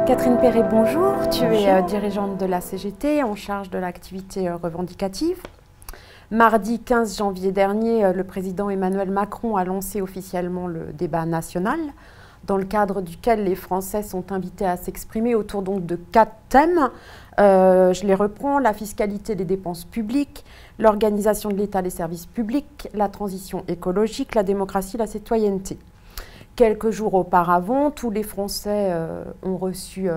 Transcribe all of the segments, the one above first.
Catherine Perret, bonjour. Tu es dirigeante de la CGT en charge de l'activité revendicative. Mardi 15 janvier dernier, le président Emmanuel Macron a lancé officiellement le débat national, dans le cadre duquel les Français sont invités à s'exprimer autour donc de 4 thèmes. Je les reprends: la fiscalité des dépenses publiques, l'organisation de l'État des services publics, la transition écologique, la démocratie, la citoyenneté. Quelques jours auparavant, tous les Français ont reçu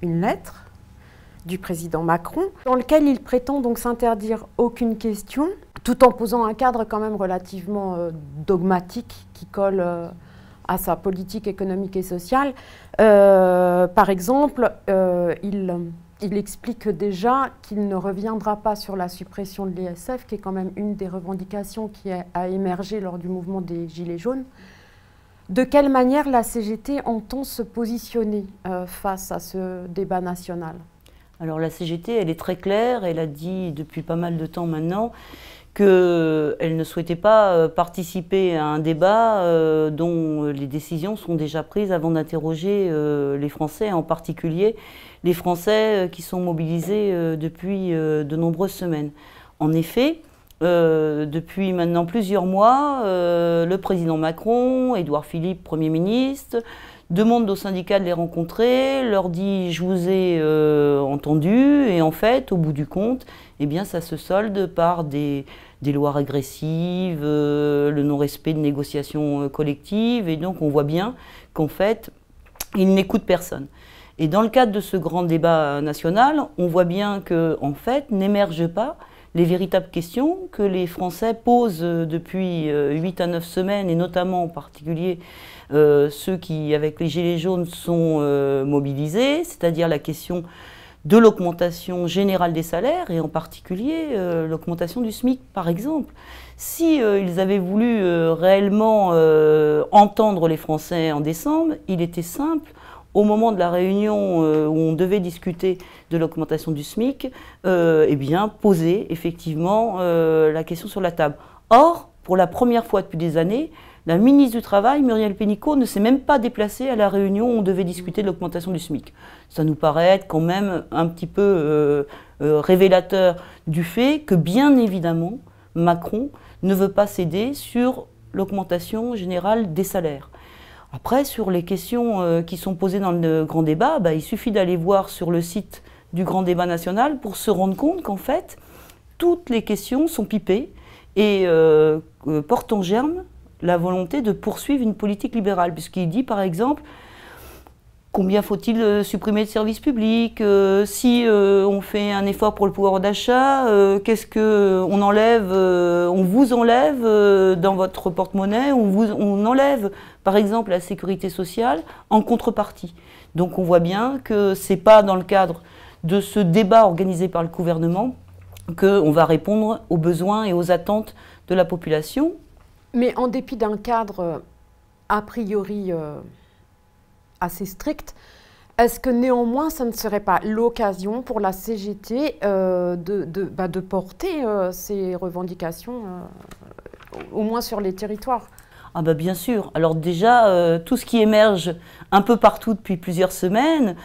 une lettre du président Macron, dans lequel il prétend donc s'interdire aucune question, tout en posant un cadre quand même relativement dogmatique qui colle à sa politique économique et sociale. Par exemple, il explique déjà qu'il ne reviendra pas sur la suppression de l'ISF, qui est quand même une des revendications qui a émergé lors du mouvement des Gilets jaunes. De quelle manière la CGT entend se positionner face à ce débat national? Alors la CGT, elle est très claire, elle a dit depuis pas mal de temps maintenant qu'elle ne souhaitait pas participer à un débat dont les décisions sont déjà prises avant d'interroger les Français, en particulier les Français qui sont mobilisés depuis de nombreuses semaines. En effet, depuis maintenant plusieurs mois, le président Macron, Édouard Philippe, Premier ministre, demande aux syndicats de les rencontrer, leur dit « je vous ai entendu » et en fait, au bout du compte, eh bien, ça se solde par des lois régressives, le non-respect de négociations collectives, et donc on voit bien qu'en fait, il n'écoute personne. Et dans le cadre de ce grand débat national, on voit bien qu'en fait, n'émergent pas les véritables questions que les Français posent depuis 8 à 9 semaines, et notamment en particulier ceux qui, avec les Gilets jaunes, sont mobilisés, c'est-à-dire la question de l'augmentation générale des salaires, et en particulier l'augmentation du SMIC, par exemple. Si ils avaient voulu réellement entendre les Français en décembre, il était simple, au moment de la réunion où on devait discuter de l'augmentation du SMIC, eh bien, poser effectivement la question sur la table. Or, pour la première fois depuis des années, la ministre du Travail, Muriel Pénicaud, ne s'est même pas déplacée à la réunion où on devait discuter de l'augmentation du SMIC. Ça nous paraît être quand même un petit peu révélateur du fait que, bien évidemment, Macron ne veut pas céder sur l'augmentation générale des salaires. Après, sur les questions qui sont posées dans le grand débat, il suffit d'aller voir sur le site du grand débat national pour se rendre compte qu'en fait, toutes les questions sont pipées et portent en germe la volonté de poursuivre une politique libérale, puisqu'il dit par exemple combien faut-il supprimer de services publics, si on fait un effort pour le pouvoir d'achat, qu'est-ce qu'on enlève, on vous enlève dans votre porte-monnaie, on enlève par exemple la sécurité sociale en contrepartie. Donc on voit bien que ce n'est pas dans le cadre de ce débat organisé par le gouvernement qu'on va répondre aux besoins et aux attentes de la population. Mais en dépit d'un cadre a priori assez strict, est-ce que néanmoins ça ne serait pas l'occasion pour la CGT de porter ces revendications au moins sur les territoires? Ah bah bien sûr. Alors déjà, tout ce qui émerge un peu partout depuis plusieurs semaines,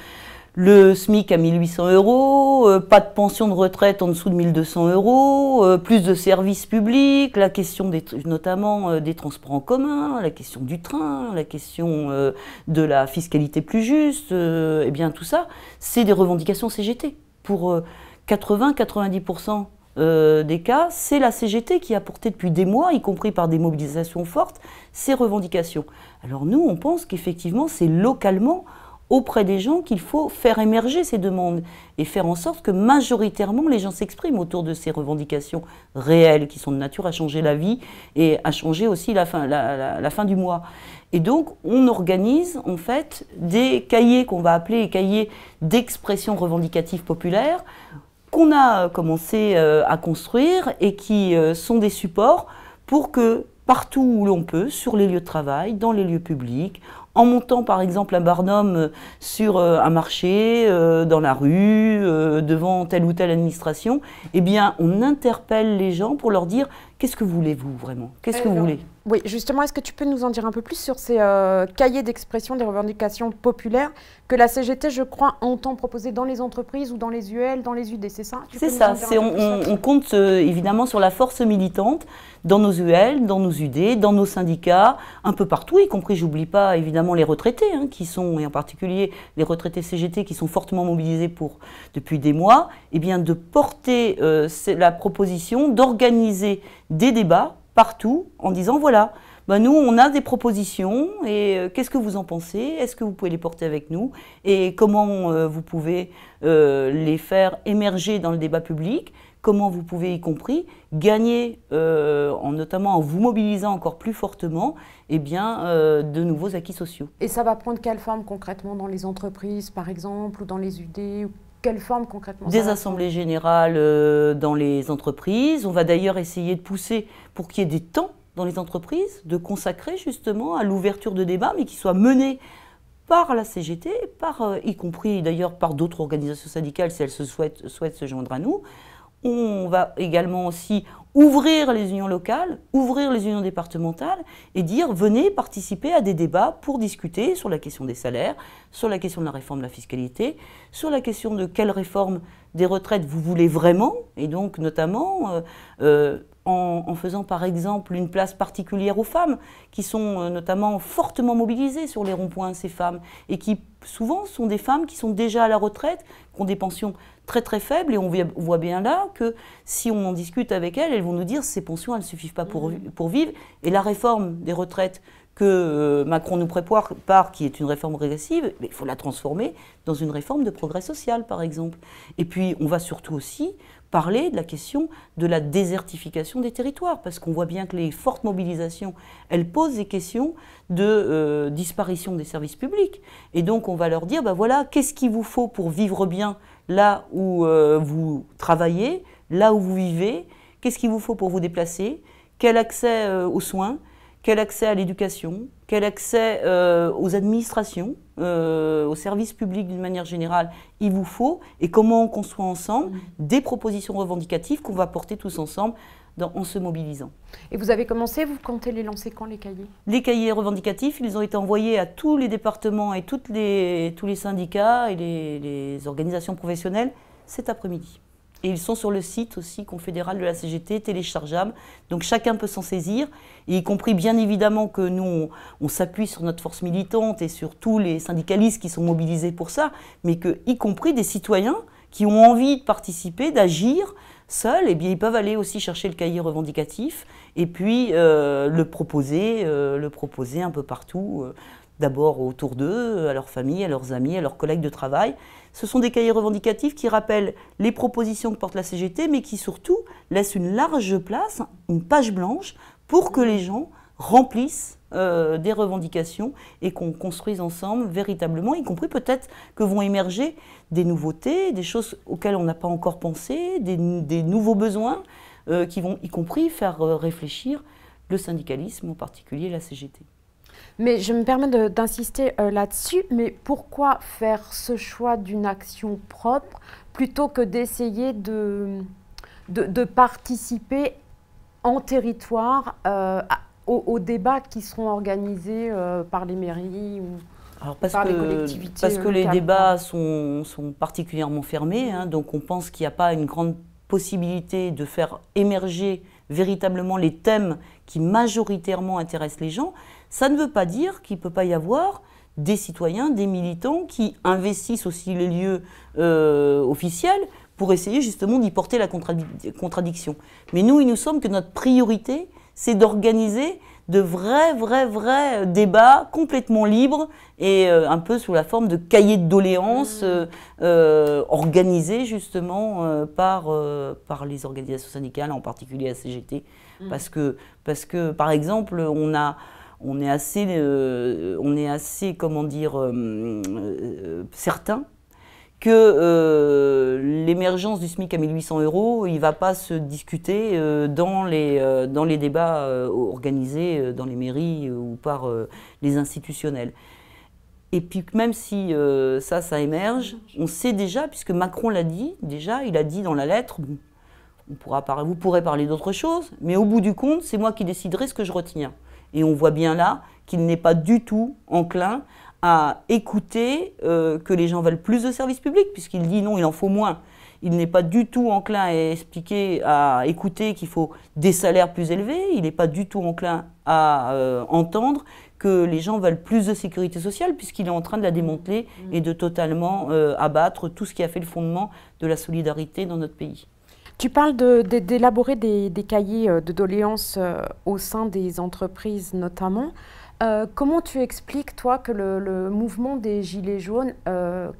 le SMIC à 1 800 €, pas de pension de retraite en dessous de 1 200 €, plus de services publics, la question notamment des transports en commun, la question du train, la question de la fiscalité plus juste, eh bien tout ça, c'est des revendications CGT. Pour 80-90% des cas, c'est la CGT qui a porté depuis des mois, y compris par des mobilisations fortes, ces revendications. Alors nous, on pense qu'effectivement, c'est localement, auprès des gens, qu'il faut faire émerger ces demandes et faire en sorte que majoritairement les gens s'expriment autour de ces revendications réelles qui sont de nature à changer la vie et à changer aussi la fin du mois. Et donc on organise en fait des cahiers qu'on va appeler les cahiers d'expression revendicative populaire qu'on a commencé à construire et qui sont des supports pour que partout où l'on peut, sur les lieux de travail, dans les lieux publics, en montant par exemple un barnum sur un marché, dans la rue, devant telle ou telle administration, eh bien on interpelle les gens pour leur dire qu'est-ce que voulez-vous vraiment? Qu'est-ce que vous voulez? Oui, justement, est-ce que tu peux nous en dire un peu plus sur ces cahiers d'expression des revendications populaires que la CGT, je crois, entend proposer dans les entreprises ou dans les UL, dans les UD, c'est ça? C'est ça, on compte évidemment sur la force militante dans nos UL, dans nos UD, dans nos syndicats, un peu partout, y compris, j'oublie pas évidemment les retraités, hein, qui sont, et en particulier les retraités CGT qui sont fortement mobilisés depuis des mois, eh bien de porter la proposition d'organiser des débats partout en disant voilà, nous on a des propositions et qu'est-ce que vous en pensez? Est-ce que vous pouvez les porter avec nous? Et comment vous pouvez les faire émerger dans le débat public? Comment vous pouvez y compris gagner, notamment en vous mobilisant encore plus fortement, eh bien, de nouveaux acquis sociaux. Et ça va prendre quelle forme concrètement dans les entreprises par exemple ou dans les UD? Quelle forme concrètement? Des assemblées générales dans les entreprises. On va d'ailleurs essayer de pousser pour qu'il y ait des temps dans les entreprises, de consacrer justement à l'ouverture de débats, mais qui soient menés par la CGT, y compris d'ailleurs par d'autres organisations syndicales si elles souhaitent se joindre à nous. On va également aussi ouvrir les unions locales, ouvrir les unions départementales et dire venez participer à des débats pour discuter sur la question des salaires, sur la question de la réforme de la fiscalité, sur la question de quelle réforme des retraites vous voulez vraiment, et donc notamment en faisant par exemple une place particulière aux femmes qui sont notamment fortement mobilisées sur les ronds-points, ces femmes, et qui souvent sont des femmes qui sont déjà à la retraite, qui ont des pensions très très faibles, et on voit bien là que si on en discute avec elles, elles vont nous dire ces pensions elles ne suffisent pas pour vivre, et la réforme des retraites que Macron nous prépare, qui est une réforme régressive, il faut la transformer dans une réforme de progrès social par exemple. Et puis on va surtout aussi parler de la question de la désertification des territoires, parce qu'on voit bien que les fortes mobilisations, elles posent des questions de disparition des services publics. Et donc on va leur dire, voilà, qu'est-ce qu'il vous faut pour vivre bien là où vous travaillez, là où vous vivez, qu'est-ce qu'il vous faut pour vous déplacer, quel accès aux soins, quel accès à l'éducation, quel accès aux administrations, aux services publics d'une manière générale il vous faut, et comment on construit ensemble des propositions revendicatives qu'on va porter tous ensemble en se mobilisant. Et vous avez commencé, vous comptez les lancer quand les cahiers? Les cahiers revendicatifs, ils ont été envoyés à tous les départements et tous les syndicats et les organisations professionnelles cet après-midi. Et ils sont sur le site aussi confédéral de la CGT, téléchargeable, donc chacun peut s'en saisir, et y compris bien évidemment que nous, on s'appuie sur notre force militante et sur tous les syndicalistes qui sont mobilisés pour ça, mais que, y compris des citoyens qui ont envie de participer, d'agir seuls, eh bien ils peuvent aller aussi chercher le cahier revendicatif et puis le proposer un peu partout, d'abord autour d'eux, à leur famille, à leurs amis, à leurs collègues de travail. Ce sont des cahiers revendicatifs qui rappellent les propositions que porte la CGT, mais qui surtout laissent une large place, une page blanche, pour que les gens remplissent des revendications et qu'on construise ensemble véritablement, y compris peut-être que vont émerger des nouveautés, des choses auxquelles on n'a pas encore pensé, des nouveaux besoins qui vont y compris faire réfléchir le syndicalisme, en particulier la CGT. Mais je me permets d'insister là-dessus, mais pourquoi faire ce choix d'une action propre plutôt que d'essayer de participer en territoire aux débats qui seront organisés par les mairies ou par les collectivités? Parce que les débats sont particulièrement fermés, hein, donc on pense qu'il n'y a pas une grande possibilité de faire émerger véritablement les thèmes qui majoritairement intéressent les gens. Ça ne veut pas dire qu'il ne peut pas y avoir des citoyens, des militants qui investissent aussi les lieux officiels pour essayer justement d'y porter la contradiction. Mais nous, il nous semble que notre priorité, c'est d'organiser de vrais débats complètement libres et un peu sous la forme de cahiers de doléances organisés justement par les organisations syndicales, en particulier la CGT. Parce que par exemple, on est assez comment dire, certain que l'émergence du SMIC à 1 800 €, il ne va pas se discuter dans les débats organisés dans les mairies ou par les institutionnels. Et puis même si ça émerge, on sait déjà, puisque Macron l'a dit, déjà, il a dit dans la lettre, bon, vous pourrez parler d'autre chose, mais au bout du compte, c'est moi qui déciderai ce que je retiens. Et on voit bien là qu'il n'est pas du tout enclin à écouter que les gens veulent plus de services publics, puisqu'il dit non, il en faut moins. Il n'est pas du tout enclin à écouter qu'il faut des salaires plus élevés. Il n'est pas du tout enclin à entendre que les gens veulent plus de sécurité sociale, puisqu'il est en train de la démanteler et de totalement abattre tout ce qui a fait le fondement de la solidarité dans notre pays. Tu parles d'élaborer des cahiers de doléances au sein des entreprises notamment. Comment tu expliques, toi, que le mouvement des Gilets jaunes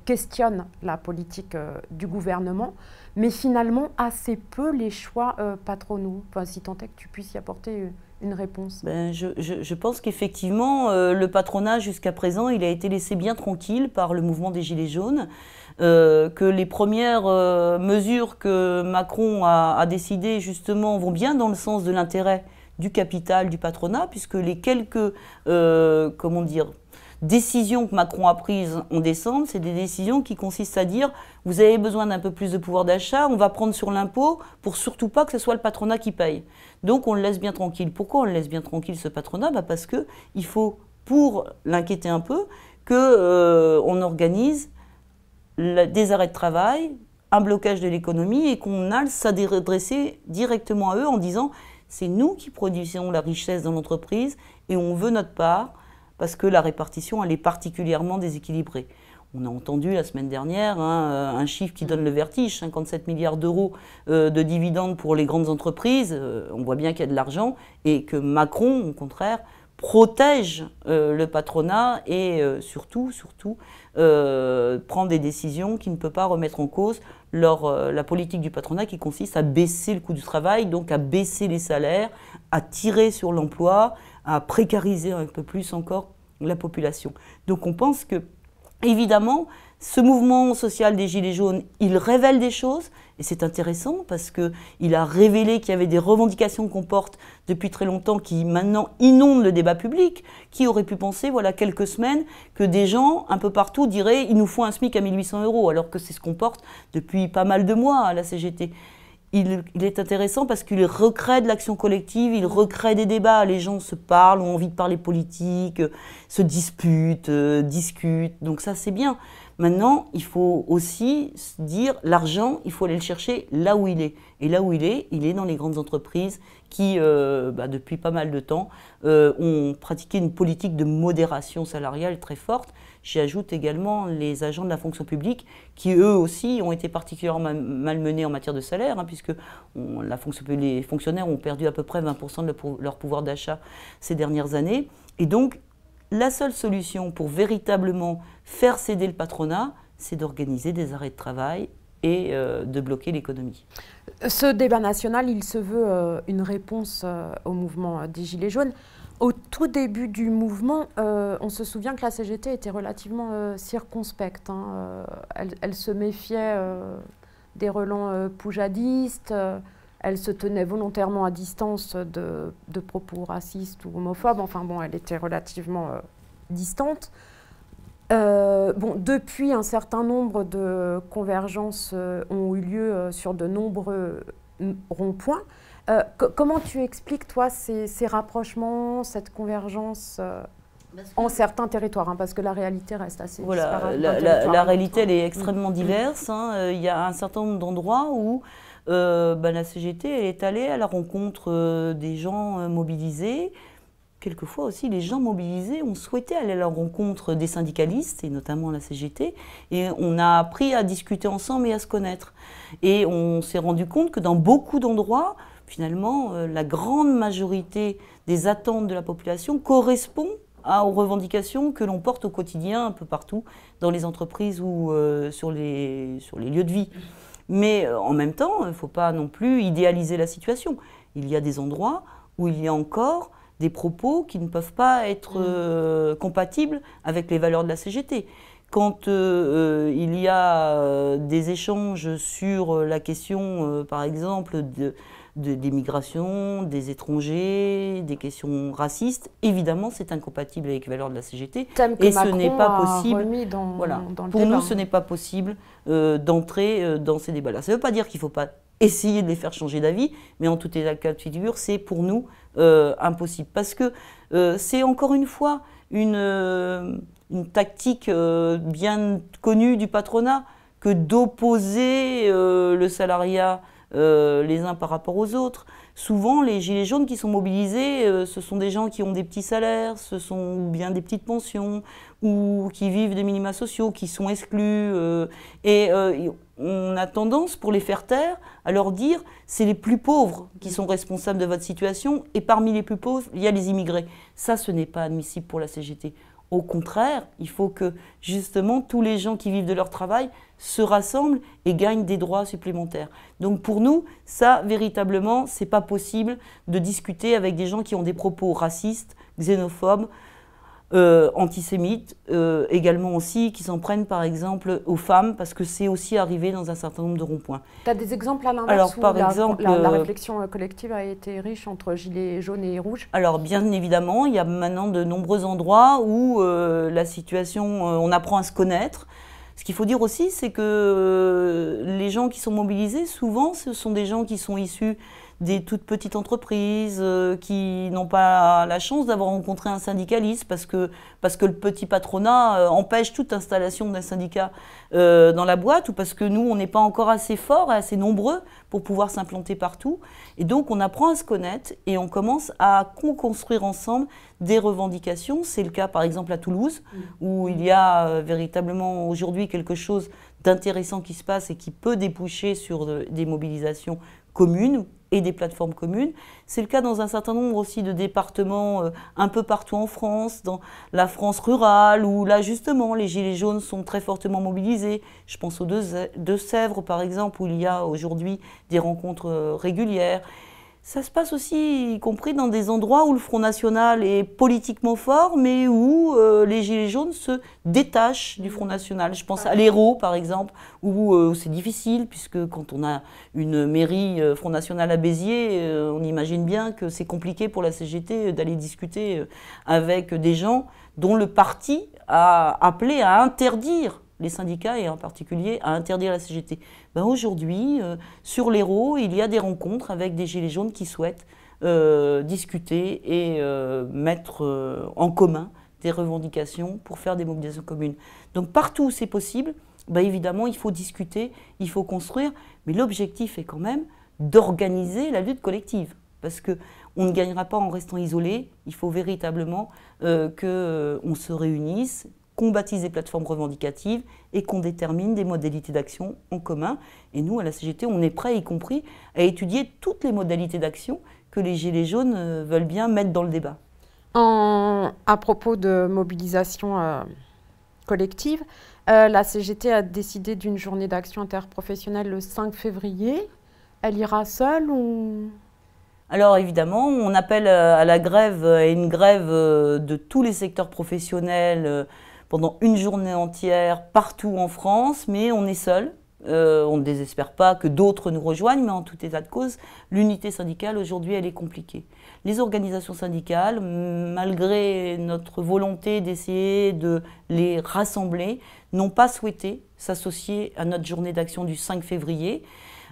questionne la politique du gouvernement, mais finalement assez peu les choix patronaux, enfin, si tant est que tu puisses y apporter une réponse? Je pense qu'effectivement, le patronat, jusqu'à présent, il a été laissé bien tranquille par le mouvement des Gilets jaunes, que les premières mesures que Macron a décidées, justement, vont bien dans le sens de l'intérêt du capital, du patronat, puisque les quelques décisions que Macron a prises en décembre, c'est des décisions qui consistent à dire « vous avez besoin d'un peu plus de pouvoir d'achat, on va prendre sur l'impôt pour surtout pas que ce soit le patronat qui paye ». Donc on le laisse bien tranquille. Pourquoi on le laisse bien tranquille, ce patronat? Parce qu'il faut, pour l'inquiéter un peu, qu'on organise des arrêts de travail, un blocage de l'économie et qu'on a s'adresser directement à eux en disant « c'est nous qui produisons la richesse dans l'entreprise et on veut notre part parce que la répartition, elle est particulièrement déséquilibrée. » On a entendu la semaine dernière un chiffre qui donne le vertige, 57 milliards d'euros de dividendes pour les grandes entreprises. On voit bien qu'il y a de l'argent et que Macron, au contraire, protège le patronat et surtout prend des décisions qui ne peut pas remettre en cause la politique du patronat qui consiste à baisser le coût du travail, donc à baisser les salaires, à tirer sur l'emploi, à précariser un peu plus encore la population. Donc on pense que, évidemment, ce mouvement social des Gilets jaunes, il révèle des choses, et c'est intéressant parce qu'il a révélé qu'il y avait des revendications qu'on porte depuis très longtemps qui maintenant inondent le débat public. Qui aurait pu penser, voilà quelques semaines, que des gens un peu partout diraient « il nous faut un SMIC à 1 800 €, alors que c'est ce qu'on porte depuis pas mal de mois à la CGT. Il est intéressant parce qu'il recrée de l'action collective, il recrée des débats. Les gens se parlent, ont envie de parler politique, se disputent, discutent. Donc ça, c'est bien. Maintenant, il faut aussi se dire, l'argent, il faut aller le chercher là où il est. Et là où il est dans les grandes entreprises qui, depuis pas mal de temps, ont pratiqué une politique de modération salariale très forte. J'y ajoute également les agents de la fonction publique qui, eux aussi, ont été particulièrement malmenés en matière de salaire, puisque les fonctionnaires ont perdu à peu près 20% de leur pouvoir d'achat ces dernières années. Et donc, la seule solution pour véritablement faire céder le patronat, c'est d'organiser des arrêts de travail et de bloquer l'économie. Ce débat national, il se veut une réponse au mouvement des Gilets jaunes. Au tout début du mouvement, on se souvient que la CGT était relativement circonspecte. Elle se méfiait des relents poujadistes, elle se tenait volontairement à distance de propos racistes ou homophobes. Enfin bon, elle était relativement distante. Depuis, un certain nombre de convergences ont eu lieu sur de nombreux ronds-points. Comment tu expliques, toi, ces rapprochements, cette convergence en certains territoires, parce que la réalité reste assez disparate. La réalité, elle est extrêmement diverse. Il y a un certain nombre d'endroits où la CGT est allée à la rencontre des gens mobilisés. Quelquefois aussi, les gens mobilisés ont souhaité aller à la rencontre des syndicalistes, et notamment la CGT, et on a appris à discuter ensemble et à se connaître. Et on s'est rendu compte que dans beaucoup d'endroits, finalement, la grande majorité des attentes de la population correspond aux revendications que l'on porte au quotidien un peu partout, dans les entreprises ou sur les lieux de vie. Mais en même temps, il ne faut pas non plus idéaliser la situation. Il y a des endroits où il y a encore des propos qui ne peuvent pas être compatibles avec les valeurs de la CGT. Quand il y a des échanges sur la question, par exemple, des migrations, des étrangers, des questions racistes. Évidemment, c'est incompatible avec les valeurs de la CGT. Et ce n'est pas possible. Voilà. Pour nous, ce n'est pas possible d'entrer dans ces débats-là. Ça ne veut pas dire qu'il ne faut pas essayer de les faire changer d'avis, mais en tout état de figure, c'est pour nous impossible. Parce que c'est encore une fois une tactique bien connue du patronat que d'opposer le salariat les uns par rapport aux autres. Souvent, les gilets jaunes qui sont mobilisés, ce sont des gens qui ont des petits salaires, ce sont ou bien des petites pensions, ou qui vivent des minima sociaux, qui sont exclus. On a tendance, pour les faire taire, à leur dire c'est les plus pauvres qui sont responsables de votre situation, et parmi les plus pauvres, il y a les immigrés. Ça, ce n'est pas admissible pour la CGT. Au contraire, il faut que justement tous les gens qui vivent de leur travail se rassemblent et gagnent des droits supplémentaires. Donc pour nous, ça, véritablement, c'est pas possible de discuter avec des gens qui ont des propos racistes, xénophobes, antisémites, également aussi, qui s'en prennent par exemple aux femmes, parce que c'est aussi arrivé dans un certain nombre de ronds-points. Tu as des exemples à l'inverse où la réflexion collective a été riche entre gilets jaunes et rouges? Alors bien évidemment, il y a maintenant de nombreux endroits où la situation, on apprend à se connaître. Ce qu'il faut dire aussi, c'est que les gens qui sont mobilisés, souvent, ce sont des gens qui sont issus des toutes petites entreprises qui n'ont pas la chance d'avoir rencontré un syndicaliste parce que le petit patronat empêche toute installation d'un syndicat dans la boîte, ou parce que nous, on n'est pas encore assez forts et assez nombreux pour pouvoir s'implanter partout. Et donc, on apprend à se connaître et on commence à construire ensemble des revendications. C'est le cas, par exemple, à Toulouse, où il y a véritablement aujourd'hui quelque chose d'intéressant qui se passe et qui peut déboucher sur des mobilisations communes et des plateformes communes. C'est le cas dans un certain nombre aussi de départements un peu partout en France, dans la France rurale, où là justement les gilets jaunes sont très fortement mobilisés. Je pense aux Deux-Sèvres par exemple, où il y a aujourd'hui des rencontres régulières. Ça se passe aussi, y compris dans des endroits où le Front National est politiquement fort, mais où les Gilets jaunes se détachent du Front National. Je pense à l'Hérault, par exemple, où c'est difficile, puisque quand on a une mairie Front National à Béziers, on imagine bien que c'est compliqué pour la CGT d'aller discuter avec des gens dont le parti a appelé à interdire les syndicats et en particulier à interdire la CGT. Ben aujourd'hui, sur l'Hérault, il y a des rencontres avec des gilets jaunes qui souhaitent discuter et mettre en commun des revendications pour faire des mobilisations communes. Donc partout où c'est possible, ben évidemment, il faut discuter, il faut construire, mais l'objectif est quand même d'organiser la lutte collective. Parce qu'on ne gagnera pas en restant isolé, il faut véritablement qu'on se réunisse, qu'on baptise des plateformes revendicatives et qu'on détermine des modalités d'action en commun. Et nous, à la CGT, on est prêts, y compris, à étudier toutes les modalités d'action que les Gilets jaunes veulent bien mettre dans le débat. À propos de mobilisation collective, la CGT a décidé d'une journée d'action interprofessionnelle le 5 février. Elle ira seule ou... Alors évidemment, on appelle à la grève, à une grève de tous les secteurs professionnels pendant une journée entière partout en France, mais on est seul. On ne désespère pas que d'autres nous rejoignent, mais en tout état de cause, l'unité syndicale aujourd'hui, elle est compliquée. Les organisations syndicales, malgré notre volonté d'essayer de les rassembler, n'ont pas souhaité s'associer à notre journée d'action du 5 février.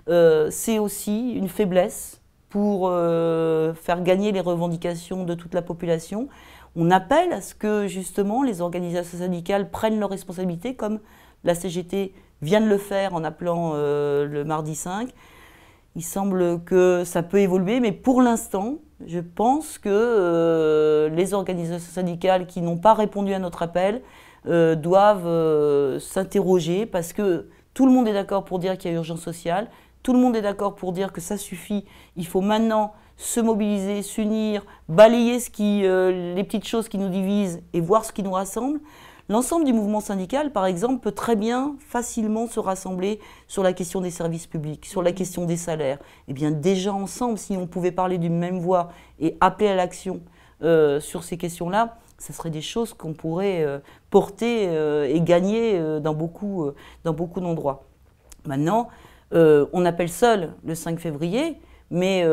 C'est aussi une faiblesse pour faire gagner les revendications de toute la population. On appelle à ce que justement les organisations syndicales prennent leurs responsabilités, comme la CGT vient de le faire en appelant le mardi 5. Il semble que ça peut évoluer, mais pour l'instant, je pense que les organisations syndicales qui n'ont pas répondu à notre appel doivent s'interroger, parce que tout le monde est d'accord pour dire qu'il y a urgence sociale, tout le monde est d'accord pour dire que ça suffit, il faut maintenant se mobiliser, s'unir, balayer les petites choses qui nous divisent et voir ce qui nous rassemble. L'ensemble du mouvement syndical, par exemple, peut très bien, facilement se rassembler sur la question des services publics, sur la question des salaires. Eh bien, déjà ensemble, si on pouvait parler d'une même voix et appeler à l'action sur ces questions-là, ce serait des choses qu'on pourrait porter et gagner dans beaucoup d'endroits. Maintenant, on appelle seul le 5 février, mais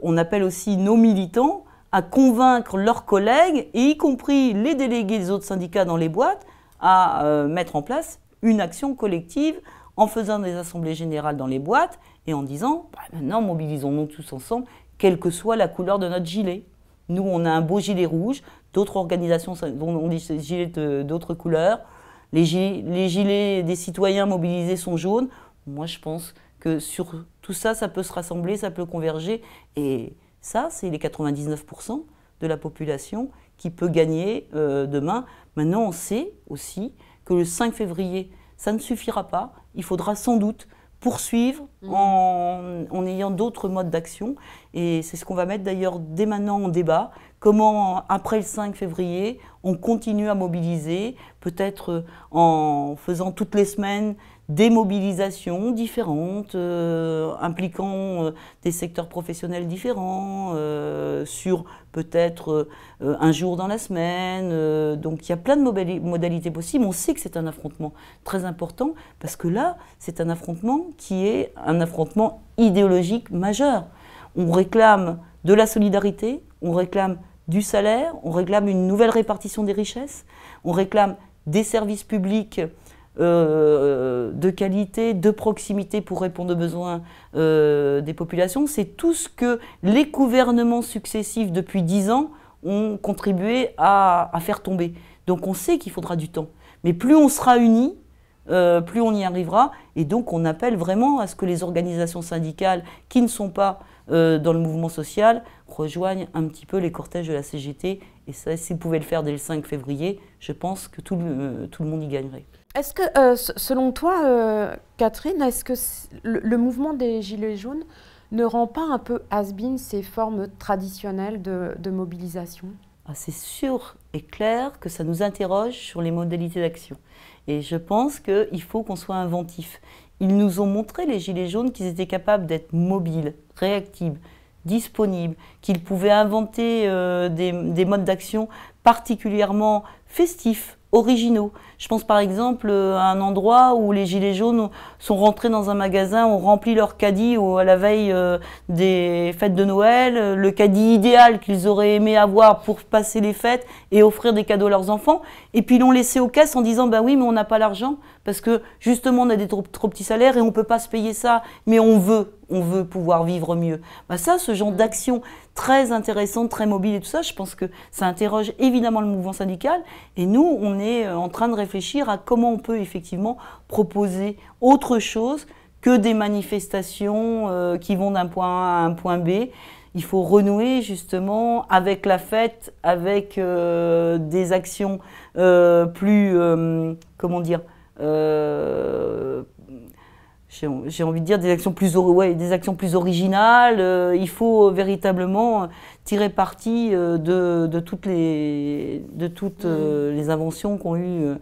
on appelle aussi nos militants à convaincre leurs collègues, et y compris les délégués des autres syndicats dans les boîtes, à mettre en place une action collective en faisant des assemblées générales dans les boîtes et en disant bah, maintenant mobilisons-nous tous ensemble, quelle que soit la couleur de notre gilet. Nous, on a un beau gilet rouge, d'autres organisations ont des gilets d'autres couleurs. Les gilets des citoyens mobilisés sont jaunes. Moi, je pense que sur tout ça, ça peut se rassembler, ça peut converger. Et ça, c'est les 99% de la population qui peut gagner demain. Maintenant, on sait aussi que le 5 février, ça ne suffira pas. Il faudra sans doute poursuivre en ayant d'autres modes d'action. Et c'est ce qu'on va mettre d'ailleurs dès maintenant en débat. Comment, après le 5 février, on continue à mobiliser, peut-être en faisant toutes les semaines des mobilisations différentes, impliquant des secteurs professionnels différents, sur peut-être un jour dans la semaine. Donc il y a plein de modalités possibles. On sait que c'est un affrontement très important, parce que là, c'est un affrontement qui est un affrontement idéologique majeur. On réclame de la solidarité, on réclame du salaire, on réclame une nouvelle répartition des richesses, on réclame des services publics de qualité, de proximité pour répondre aux besoins des populations. C'est tout ce que les gouvernements successifs depuis 10 ans ont contribué à faire tomber. Donc on sait qu'il faudra du temps. Mais plus on sera unis, plus on y arrivera. Et donc on appelle vraiment à ce que les organisations syndicales qui ne sont pas dans le mouvement social rejoignent un petit peu les cortèges de la CGT. Et ça, s'ils pouvaient le faire dès le 5 février, je pense que tout le monde y gagnerait. Est-ce que, selon toi, Catherine, est-ce que le mouvement des Gilets jaunes ne rend pas un peu has-been ces formes traditionnelles de mobilisation? C'est sûr et clair que ça nous interroge sur les modalités d'action. Et je pense qu'il faut qu'on soit inventif. Ils nous ont montré, les Gilets jaunes, qu'ils étaient capables d'être mobiles, réactifs, disponibles, qu'ils pouvaient inventer des modes d'action particulièrement festifs, originaux. Je pense par exemple à un endroit où les Gilets jaunes sont rentrés dans un magasin, ont rempli leur caddie à la veille des fêtes de Noël, le caddie idéal qu'ils auraient aimé avoir pour passer les fêtes et offrir des cadeaux à leurs enfants, et puis ils l'ont laissé aux caisses en disant bah oui mais on n'a pas l'argent parce que justement on a des trop petits salaires et on ne peut pas se payer ça, mais on veut pouvoir vivre mieux. Bah ça, ce genre d'action très intéressante, très mobile et tout ça, je pense que ça interroge évidemment le mouvement syndical, et nous on est en train de réfléchir à comment on peut effectivement proposer autre chose que des manifestations qui vont d'un point A à un point B. Il faut renouer justement avec la fête, avec des actions plus, comment dire, j'ai envie de dire des actions plus originales. Il faut véritablement tirer parti de toutes les inventions qu'ont eues.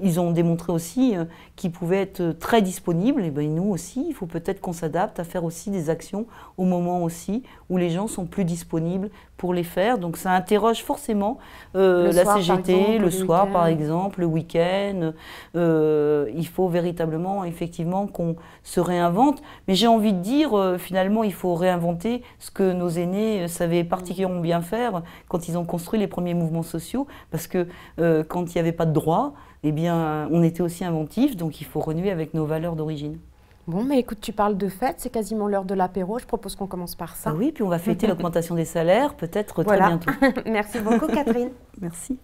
Ils ont démontré aussi qu'ils pouvaient être très disponibles. Et ben nous aussi, il faut peut-être qu'on s'adapte à faire aussi des actions au moment aussi où les gens sont plus disponibles pour les faire. Donc ça interroge forcément la CGT, le soir par exemple, le week-end. Il faut véritablement, effectivement, qu'on se réinvente. Mais j'ai envie de dire, finalement, il faut réinventer ce que nos aînés savaient particulièrement bien faire quand ils ont construit les premiers mouvements sociaux, parce que quand il n'y avait pas de droit, eh bien, on était aussi inventifs, donc il faut renouer avec nos valeurs d'origine. Bon, mais écoute, tu parles de fête, c'est quasiment l'heure de l'apéro, je propose qu'on commence par ça. Ah oui, puis on va fêter l'augmentation des salaires, peut-être voilà. Très bientôt. Merci beaucoup, Catherine. Merci.